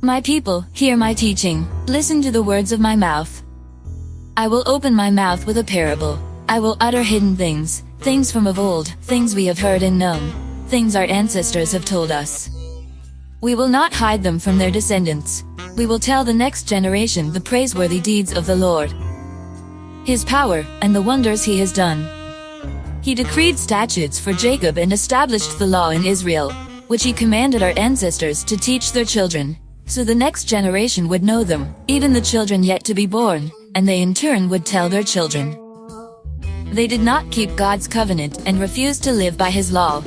My people, hear my teaching, listen to the words of my mouth. I will open my mouth with a parable. I will utter hidden things, things from of old, things we have heard and known, things our ancestors have told us. We will not hide them from their descendants. We will tell the next generation the praiseworthy deeds of the Lord, His power, and the wonders He has done. He decreed statutes for Jacob and established the law in Israel, which He commanded our ancestors to teach their children, so the next generation would know them, even the children yet to be born, and they in turn would tell their children. They did not keep God's covenant and refused to live by His law.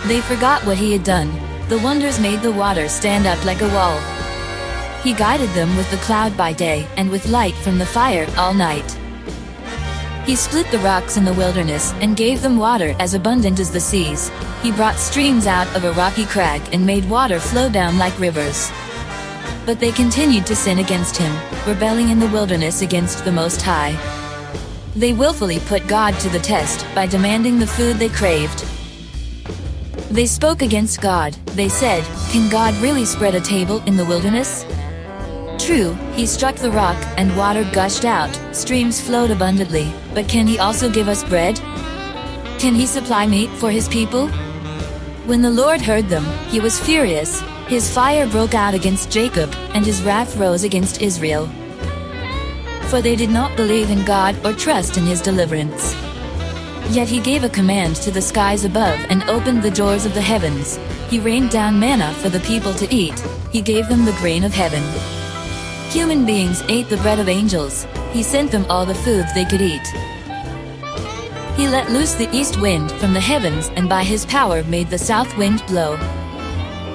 They forgot what He had done. The wonders made the water stand up like a wall. He guided them with the cloud by day and with light from the fire all night. He split the rocks in the wilderness and gave them water as abundant as the seas. He brought streams out of a rocky crag and made water flow down like rivers. But they continued to sin against Him, rebelling in the wilderness against the Most High. They willfully put God to the test by demanding the food they craved. They spoke against God. They said, "Can God really spread a table in the wilderness?" True, He struck the rock and water gushed out, streams flowed abundantly, but can He also give us bread? Can He supply meat for His people? When the Lord heard them, He was furious. His fire broke out against Jacob, and His wrath rose against Israel. For they did not believe in God or trust in His deliverance. Yet He gave a command to the skies above and opened the doors of the heavens. He rained down manna for the people to eat. He gave them the grain of heaven. Human beings ate the bread of angels. He sent them all the food they could eat. He let loose the east wind from the heavens and by His power made the south wind blow.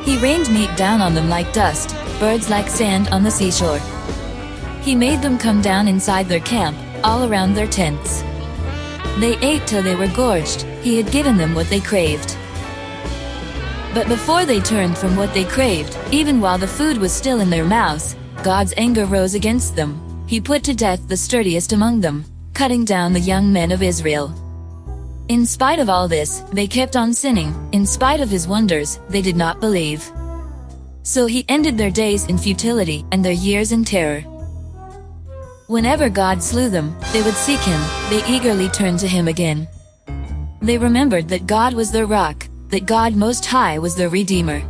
He rained meat down on them like dust, birds like sand on the seashore. He made them come down inside their camp, all around their tents. They ate till they were gorged. He had given them what they craved. But before they turned from what they craved, even while the food was still in their mouths, God's anger rose against them. He put to death the sturdiest among them, cutting down the young men of Israel. In spite of all this, they kept on sinning. In spite of His wonders, they did not believe. So He ended their days in futility and their years in terror. Whenever God slew them, they would seek Him. They eagerly turned to Him again. They remembered that God was their rock, that God Most High was their Redeemer.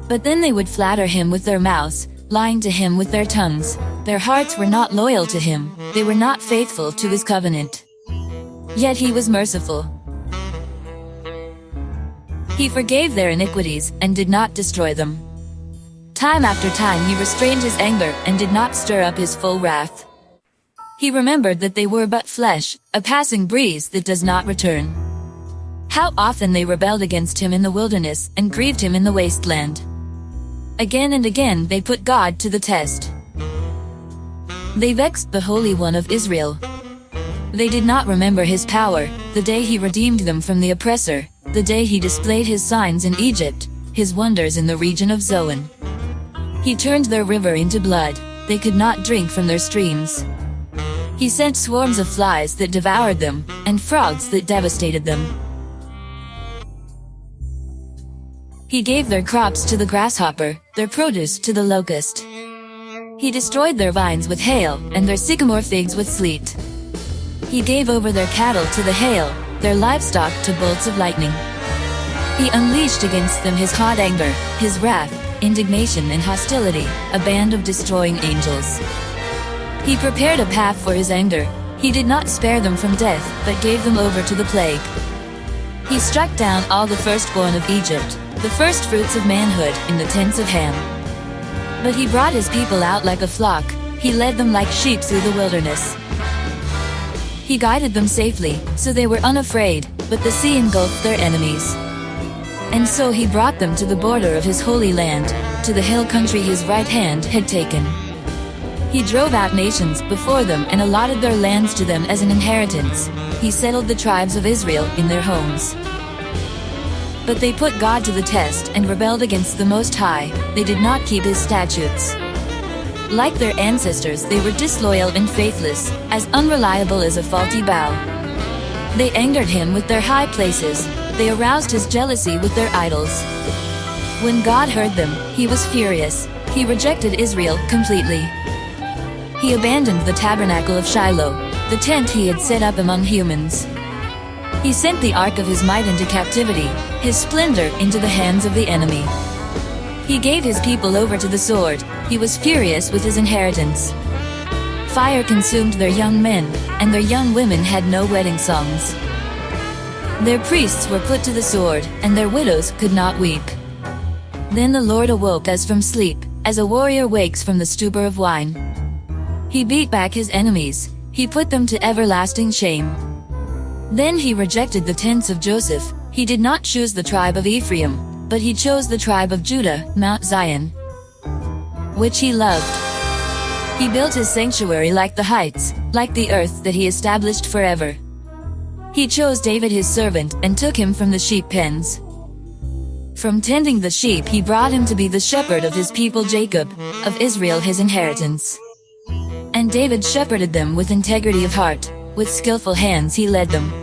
But then they would flatter Him with their mouths, lying to Him with their tongues. Their hearts were not loyal to Him. They were not faithful to His covenant. Yet He was merciful. He forgave their iniquities and did not destroy them. Time after time He restrained His anger and did not stir up His full wrath. He remembered that they were but flesh, a passing breeze that does not return. How often they rebelled against Him in the wilderness and grieved Him in the wasteland. Again and again they put God to the test. They vexed the Holy One of Israel. They did not remember His power, the day He redeemed them from the oppressor, the day He displayed His signs in Egypt, His wonders in the region of Zoan. He turned their river into blood. They could not drink from their streams. He sent swarms of flies that devoured them, and frogs that devastated them. He gave their crops to the grasshopper, their produce to the locust. He destroyed their vines with hail, and their sycamore figs with sleet. He gave over their cattle to the hail, their livestock to bolts of lightning. He unleashed against them His hot anger, His wrath, indignation and hostility, a band of destroying angels. He prepared a path for His anger. He did not spare them from death, but gave them over to the plague. He struck down all the firstborn of Egypt, the firstfruits of manhood, in the tents of Ham. But He brought His people out like a flock. He led them like sheep through the wilderness. He guided them safely, so they were unafraid, but the sea engulfed their enemies. And so He brought them to the border of His holy land, to the hill country His right hand had taken. He drove out nations before them and allotted their lands to them as an inheritance. He settled the tribes of Israel in their homes. But they put God to the test and rebelled against the Most High. They did not keep His statutes. Like their ancestors, they were disloyal and faithless, as unreliable as a faulty bow. They angered Him with their high places. They aroused His jealousy with their idols. When God heard them, He was furious. He rejected Israel completely. He abandoned the tabernacle of Shiloh, the tent he had set up among humans. He sent the ark of his might into captivity, his splendor into the hands of the enemy. He gave his people over to the sword. He was furious with his inheritance. Fire consumed their young men, and their young women had no wedding songs. Their priests were put to the sword, and their widows could not weep. Then the Lord awoke as from sleep, as a warrior wakes from the stupor of wine. He beat back his enemies, he put them to everlasting shame. Then he rejected the tents of Joseph. He did not choose the tribe of Ephraim, but he chose the tribe of Judah, Mount Zion, which he loved. He built his sanctuary like the heights, like the earth that he established forever. He chose David his servant, and took him from the sheep pens. From tending the sheep he brought him to be the shepherd of his people Jacob, of Israel his inheritance. And David shepherded them with integrity of heart, with skillful hands he led them.